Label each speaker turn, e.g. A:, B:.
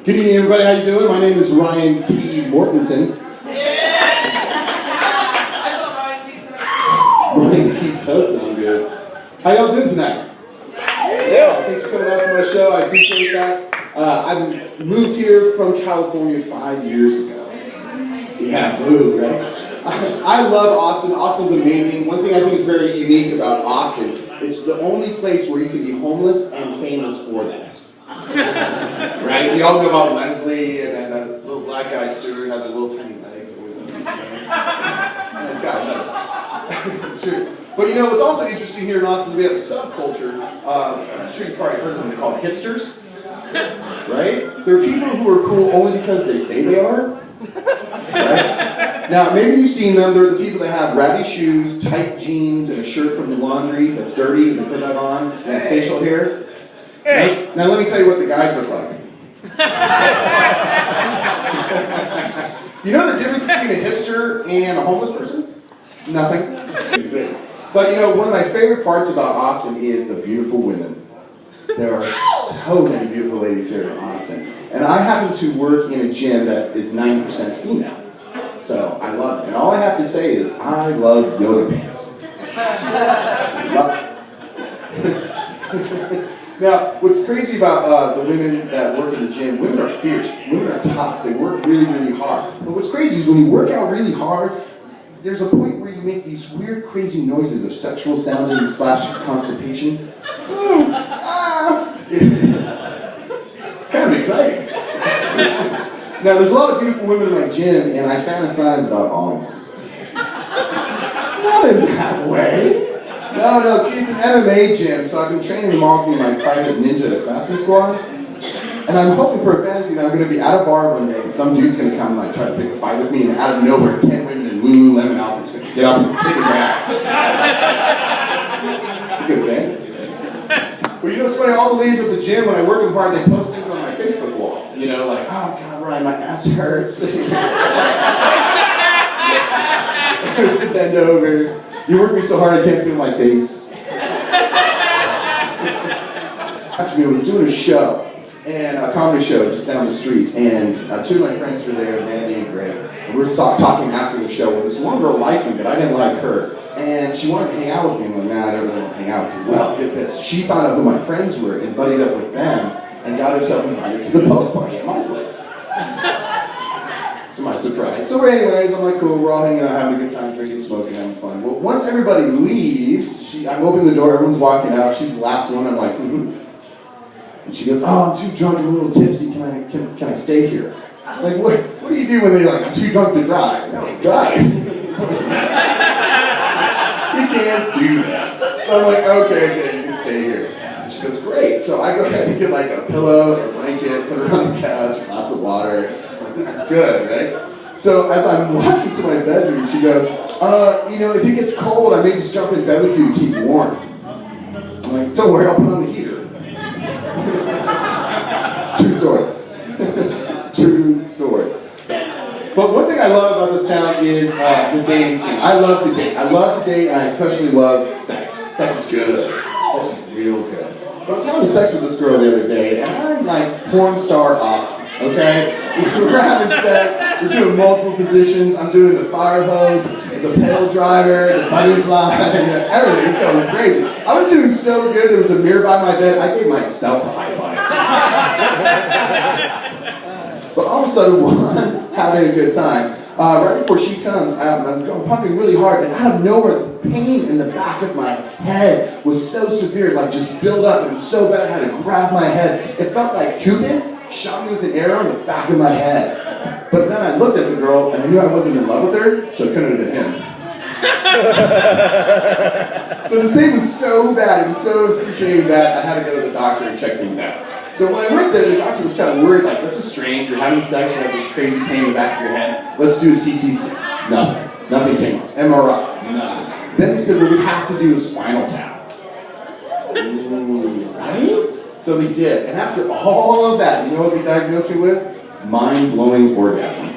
A: Good evening, everybody. How you doing? My name is Ryan T. Mortensen. Ryan T. does sound good. How y'all doing tonight? Yeah, thanks for coming out to my show. I appreciate that. I moved here from California 5 years ago. Yeah, boo, right? I love Austin. Austin's amazing. One thing I think is very unique about Austin, it's the only place where you can be homeless and famous for that. Right? We all know about Leslie, and then that little black guy, Stuart, has a little tiny legs. Always has been funny. He's a nice guy. It's true. But you know, what's also interesting here in Austin, we have a subculture. I'm sure you've probably heard of them. They're called hipsters. Right? They're people who are cool only because they say they are. Right? Now, maybe you've seen them. They're the people that have ratty shoes, tight jeans, and a shirt from the laundry that's dirty, and they put that on, and have facial hair. Hey. Now let me tell you what the guys look like. You know the difference between a hipster and a homeless person? Nothing. But you know, one of my favorite parts about Austin is the beautiful women. There are so many beautiful ladies here in Austin. And I happen to work in a gym that is 90% female. So I love it. And all I have to say is, I love yoga pants. Now, what's crazy about the women that work in the gym, women are fierce, women are tough, they work really, really hard. But what's crazy is when you work out really hard, there's a point where you make these weird, crazy noises of sexual sounding / constipation. It's kind of exciting. Now, there's a lot of beautiful women in my gym, and I fantasize about all of them. Not in that way. No, see, it's an MMA gym, so I've been training them all through my private ninja assassin squad. And I'm hoping for a fantasy that I'm going to be at a bar one day, and some dude's going to come and try to pick a fight with me, and out of nowhere, 10 women in Lululemon outfits going to get up and kick his ass. It's a good fantasy, right? Well, you know what's funny? All the ladies at the gym, when I work them hard, they post things on my Facebook wall. You know, like, oh, God, Ryan, my ass hurts. I used to bend over. You work me so hard I can't feel my face. Actually, I was doing a show, and a comedy show just down the street, and two of my friends were there, Mandy and Greg, and we were talking after the show. Well, this one girl liked me, but I didn't like her, and she wanted to hang out with me. I'm like, nah, I don't really want to hang out with you. Well, get this. She found out who my friends were and buddied up with them, and got herself invited to the post party at my place. To my surprise. So anyways, I'm like, cool, we're all hanging out, having a good time, drinking, smoking, having fun. Well, once everybody leaves, I'm opening the door, everyone's walking out, she's the last one, I'm like, And she goes, oh, I'm too drunk and a little tipsy, can I stay here? I'm like, what do you do when they're like, I'm too drunk to drive? No, drive. You can't do that. So I'm like, okay, you can stay here. And she goes, great. So I go ahead and get like a pillow, a blanket, put her on the couch, a glass of water. This is good, right? So as I'm walking to my bedroom, she goes, you know, if it gets cold, I may just jump in bed with you to keep warm. I'm like, don't worry, I'll put on the heater. True story. True story. But one thing I love about this town is the dating scene. I love to date. I love to date, and I especially love sex. Sex is good. Sex is real good. But I was having sex with this girl the other day, and I'm like porn star Austin, okay? We're having sex, we're doing multiple positions, I'm doing the fire hose, the pail driver, the butterfly, everything, it's going crazy. I was doing so good, there was a mirror by my bed, I gave myself a high five. But all of a sudden, one, having a good time, right before she comes, I'm pumping really hard, and out of nowhere, the pain in the back of my head was so severe, like just built up, and so bad I had to grab my head. It felt like Cupid shot me with an arrow in the back of my head. But then I looked at the girl, and I knew I wasn't in love with her, so it couldn't have been him. So this pain was so bad, it was so excruciating bad, I had to go to the doctor and check things out. So when I went there, the doctor was kind of worried, like, this is strange, you're having sex, you have this crazy pain in the back of your head, let's do a CT scan. Nothing. Nothing came up. MRI. Nothing. Then they said, well, we have to do a spinal tap. Ooh, right? So they did. And after all of that, you know what they diagnosed me with? Mind-blowing orgasm.